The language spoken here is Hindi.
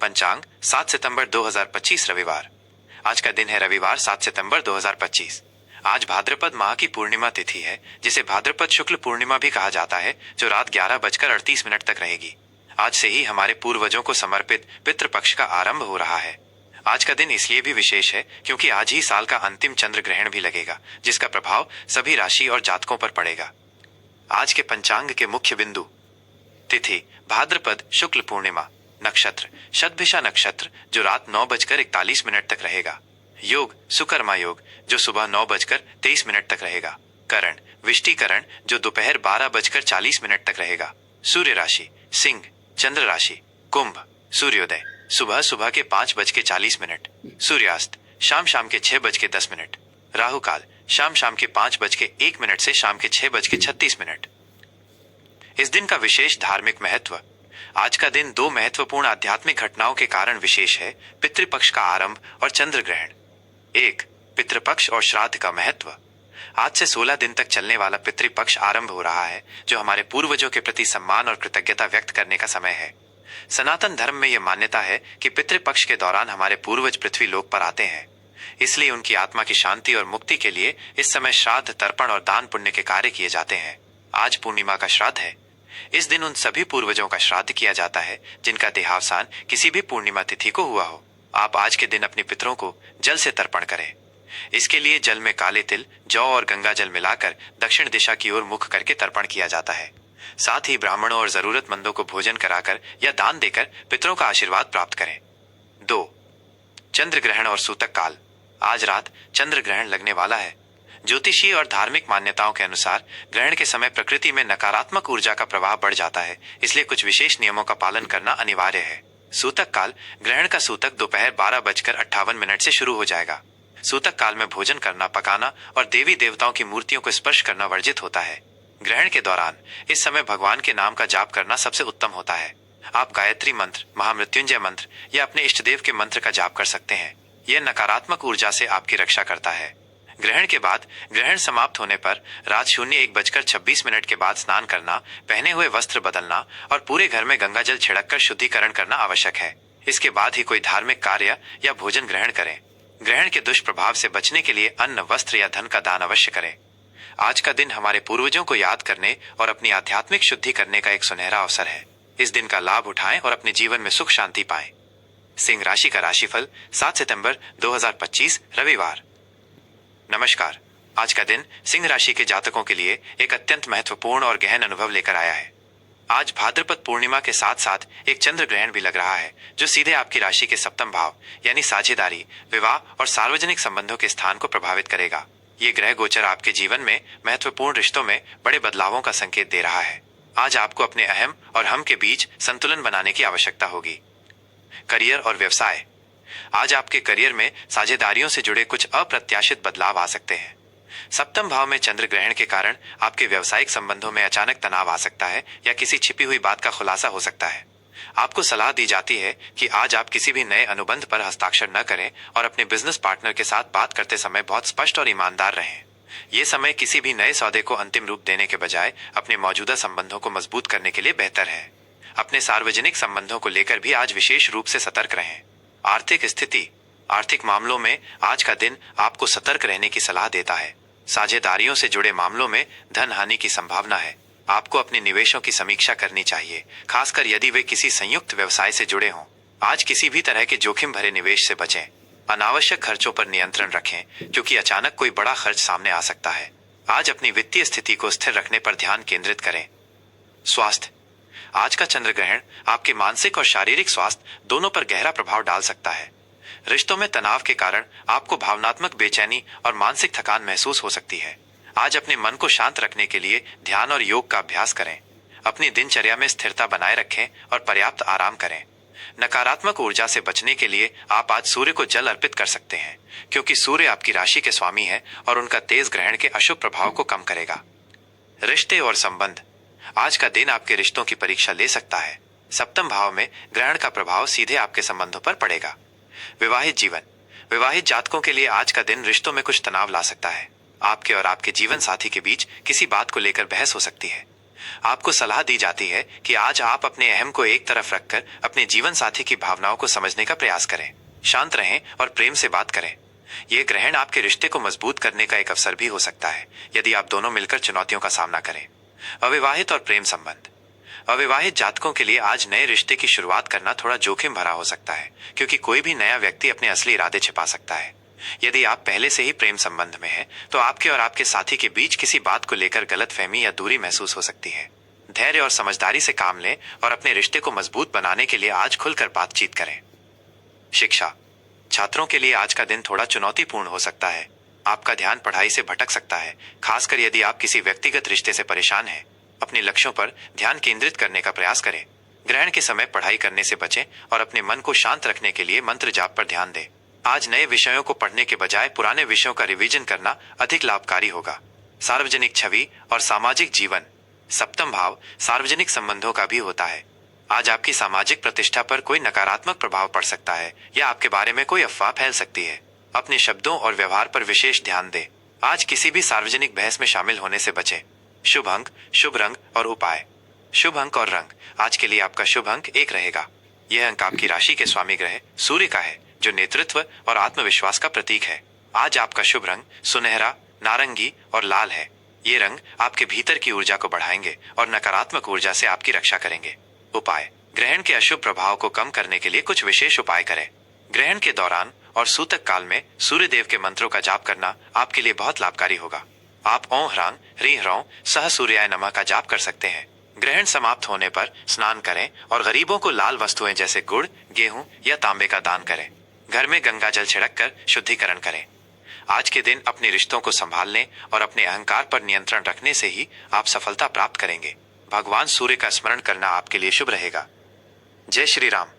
पंचांग 7 सितंबर 2025 रविवार। आज का दिन है रविवार 7 सितंबर 2025। आज भाद्रपद माह की पूर्णिमा तिथि है, जिसे भाद्रपद शुक्ल पूर्णिमा भी कहा जाता है, जो रात 11:38 तक रहेगी। आज से ही हमारे पूर्वजों को समर्पित पितृपक्ष का आरंभ हो रहा है। आज का दिन इसलिए भी विशेष है क्योंकि आज ही साल का अंतिम चंद्र ग्रहण भी लगेगा, जिसका प्रभाव सभी राशि और जातकों पर पड़ेगा। आज के पंचांग के मुख्य बिंदु: तिथि भाद्रपद शुक्ल पूर्णिमा, नक्षत्र शतभिषा नक्षत्र, जो रात 9:41 तक रहेगा। योग सुकर्मा योग, जो सुबह 9:23 तक रहेगा। करण विष्टिकरण, जो दोपहर 12:40 तक रहेगा। सूर्य राशि सिंह, चंद्र राशि कुंभ, सूर्योदय सुबह सुबह के 5:40, सूर्यास्त शाम शाम के 6:10, राहु काल शाम शाम के 5:01 से शाम के 6:36। इस दिन का विशेष धार्मिक महत्व: आज का दिन दो महत्वपूर्ण आध्यात्मिक घटनाओं के कारण विशेष है: पितृपक्ष का आरंभ और चंद्र ग्रहण। 1. पितृपक्ष और श्राद्ध का महत्व। आज से 16 दिन तक चलने वाला पितृपक्ष आरंभ हो रहा है, जो हमारे पूर्वजों के प्रति सम्मान और कृतज्ञता व्यक्त करने का समय है। सनातन धर्म में यह मान्यता है कि पितृपक्ष के दौरान हमारे पूर्वज पृथ्वी लोक पर आते हैं, इसलिए उनकी आत्मा की शांति और मुक्ति के लिए इस समय श्राद्ध, तर्पण और दान पुण्य के कार्य किए जाते हैं। आज पूर्णिमा का श्राद्ध है। इस दिन उन सभी पूर्वजों का श्राद्ध किया जाता है जिनका देहावसान किसी भी पूर्णिमा तिथि को हुआ हो। आप आज के दिन अपने पितरों को जल से तर्पण करें। इसके लिए जल में काले तिल, जौ और गंगा जल मिलाकर दक्षिण दिशा की ओर मुख करके तर्पण किया जाता है। साथ ही ब्राह्मणों और जरूरतमंदों को भोजन कराकर या दान देकर पितरों का आशीर्वाद प्राप्त करें। 2. चंद्र ग्रहण और सूतक काल। आज रात चंद्र ग्रहण लगने वाला है। ज्योतिषीय और धार्मिक मान्यताओं के अनुसार ग्रहण के समय प्रकृति में नकारात्मक ऊर्जा का प्रवाह बढ़ जाता है, इसलिए कुछ विशेष नियमों का पालन करना अनिवार्य है। सूतक काल ग्रहण का सूतक दोपहर 12:58 से शुरू हो जाएगा। सूतक काल में भोजन करना, पकाना और देवी देवताओं की मूर्तियों को स्पर्श करना वर्जित होता है। ग्रहण के दौरान इस समय भगवान के नाम का जाप करना सबसे उत्तम होता है। आप गायत्री मंत्र, महामृत्युंजय मंत्र या अपने इष्ट देव के मंत्र का जाप कर सकते हैं। यह नकारात्मक ऊर्जा से आपकी रक्षा करता है। ग्रहण के बाद ग्रहण समाप्त होने पर रात 01:26 के बाद स्नान करना, पहने हुए वस्त्र बदलना और पूरे घर में गंगा जल छिड़ककर शुद्धिकरण करना आवश्यक है। इसके बाद ही कोई धार्मिक कार्य या भोजन ग्रहण करें। ग्रहण के दुष्प्रभाव से बचने के लिए अन्न, वस्त्र या धन का दान अवश्य करें। आज का दिन हमारे पूर्वजों को याद करने और अपनी आध्यात्मिक शुद्धि करने का एक सुनहरा अवसर है। इस दिन का लाभ उठाएं और अपने जीवन में सुख शांति पाएं। सिंह राशि का राशिफल 7 सितंबर 2025 रविवार। नमस्कार। आज का दिन सिंह राशि के जातकों के लिए एक अत्यंत महत्वपूर्ण और गहन अनुभव लेकर आया है। आज भाद्रपद पूर्णिमा के साथ साथ एक चंद्र ग्रहण भी लग रहा है, जो सीधे आपकी राशि के सप्तम भाव यानी साझेदारी, विवाह और सार्वजनिक संबंधों के स्थान को प्रभावित करेगा। ये ग्रह गोचर आपके जीवन में महत्वपूर्ण रिश्तों में बड़े बदलावों का संकेत दे रहा है। आज आपको अपने अहम और हम के बीच संतुलन बनाने की आवश्यकता होगी। करियर और व्यवसाय। आज आपके करियर में साझेदारियों से जुड़े कुछ अप्रत्याशित बदलाव आ सकते हैं। सप्तम भाव में चंद्र ग्रहण के कारण आपके व्यावसायिक संबंधों में अचानक तनाव आ सकता है या किसी छिपी हुई बात का खुलासा हो सकता है। आपको सलाह दी जाती है कि आज आप किसी भी नए अनुबंध पर हस्ताक्षर न करें और अपने बिजनेस पार्टनर के साथ बात करते समय बहुत स्पष्ट और ईमानदार रहें। ये समय किसी भी नए सौदे को अंतिम रूप देने के बजाय अपने मौजूदा संबंधों को मजबूत करने के लिए बेहतर है। अपने सार्वजनिक संबंधों को लेकर भी आज विशेष रूप से सतर्क रहें। आर्थिक स्थिति। आर्थिक मामलों में आज का दिन आपको सतर्क रहने की सलाह देता है। साझेदारियों से जुड़े मामलों में धन हानि की संभावना है। आपको अपने निवेशों की समीक्षा करनी चाहिए, खासकर यदि वे किसी संयुक्त व्यवसाय से जुड़े हों। आज किसी भी तरह के जोखिम भरे निवेश से बचें। अनावश्यक खर्चों पर नियंत्रण रखें, क्योंकि अचानक कोई बड़ा खर्च सामने आ सकता है। आज अपनी वित्तीय स्थिति को स्थिर रखने पर ध्यान केंद्रित करें। स्वास्थ्य। आज का चंद्र ग्रहण आपके मानसिक और शारीरिक स्वास्थ्य दोनों पर गहरा प्रभाव डाल सकता है। रिश्तों में तनाव के कारण आपको भावनात्मक बेचैनी और मानसिक थकान महसूस हो सकती है। आज अपने मन को शांत रखने के लिए ध्यान और योग का अभ्यास करें। अपनी दिनचर्या में स्थिरता बनाए रखें और पर्याप्त आराम करें। नकारात्मक ऊर्जा से बचने के लिए आप आज सूर्य को जल अर्पित कर सकते हैं, क्योंकि सूर्य आपकी राशि के स्वामी है और उनका तेज ग्रहण के अशुभ प्रभाव को कम करेगा। रिश्ते और संबंध। आज का दिन आपके रिश्तों की परीक्षा ले सकता है। सप्तम भाव में ग्रहण का प्रभाव सीधे आपके संबंधों पर पड़ेगा। विवाहित जीवन। विवाहित जातकों के लिए आज का दिन रिश्तों में कुछ तनाव ला सकता है। आपके और आपके जीवन साथी के बीच किसी बात को लेकर बहस हो सकती है। आपको सलाह दी जाती है कि आज आप अपने अहम को एक तरफ रखकर अपने जीवन साथी की भावनाओं को समझने का प्रयास करें। शांत रहें और प्रेम से बात करें। यह ग्रहण आपके रिश्ते को मजबूत करने का एक अवसर भी हो सकता है, यदि आप दोनों मिलकर चुनौतियों का सामना करें। अविवाहित और प्रेम संबंध। अविवाहित जातकों के लिए आज नए रिश्ते की शुरुआत करना थोड़ा जोखिम भरा हो सकता है, क्योंकि कोई भी नया व्यक्ति अपने असली इरादे छिपा सकता है। यदि आप पहले से ही प्रेम संबंध में हैं, तो आपके और आपके साथी के बीच किसी बात को लेकर गलतफहमी या दूरी महसूस हो सकती है। धैर्य और समझदारी से काम लें और अपने रिश्ते को मजबूत बनाने के लिए आज खुलकर बातचीत करें। शिक्षा। छात्रों के लिए आज का दिन थोड़ा चुनौतीपूर्ण हो सकता है। आपका ध्यान पढ़ाई से भटक सकता है, खासकर यदि आप किसी व्यक्तिगत रिश्ते से परेशान हैं। अपने लक्ष्यों पर ध्यान केंद्रित करने का प्रयास करें। ग्रहण के समय पढ़ाई करने से बचें और अपने मन को शांत रखने के लिए मंत्र जाप पर ध्यान दें। आज नए विषयों को पढ़ने के बजाय पुराने विषयों का रिवीजन करना अधिक लाभकारी होगा। सार्वजनिक छवि और सामाजिक जीवन। सप्तम भाव सार्वजनिक संबंधों का भी होता है। आज आपकी सामाजिक प्रतिष्ठा पर कोई नकारात्मक प्रभाव पड़ सकता है या आपके बारे में कोई अफवाह फैल सकती है। अपने शब्दों और व्यवहार पर विशेष ध्यान दें। आज किसी भी सार्वजनिक बहस में शामिल होने से बचें। शुभ अंक, शुभ रंग और उपाय। शुभ अंक और रंग। आज के लिए आपका शुभ अंक 1 रहेगा। यह अंक आपकी राशि के स्वामी ग्रह सूर्य का है, जो नेतृत्व और आत्मविश्वास का प्रतीक है। आज आपका शुभ रंग सुनहरा, नारंगी और लाल है। ये रंग आपके भीतर की ऊर्जा को बढ़ाएंगे और नकारात्मक ऊर्जा से आपकी रक्षा करेंगे। उपाय। ग्रहण के अशुभ प्रभाव को कम करने के लिए कुछ विशेष उपाय करें। ग्रहण के दौरान और सूतक काल में सूर्य देव के मंत्रों का जाप करना आपके लिए बहुत लाभकारी होगा। आप ओं ह्रांग ह्रीं ह्रौं सह सूर्याय नमः का जाप कर सकते हैं। ग्रहण समाप्त होने पर स्नान करें और गरीबों को लाल वस्तुएं जैसे गुड़, गेहूं या तांबे का दान करें। घर में गंगा जल छिड़क कर शुद्धिकरण करें। आज के दिन अपने रिश्तों को संभालने और अपने अहंकार पर नियंत्रण रखने से ही आप सफलता प्राप्त करेंगे। भगवान सूर्य का स्मरण करना आपके लिए शुभ रहेगा। जय श्री राम।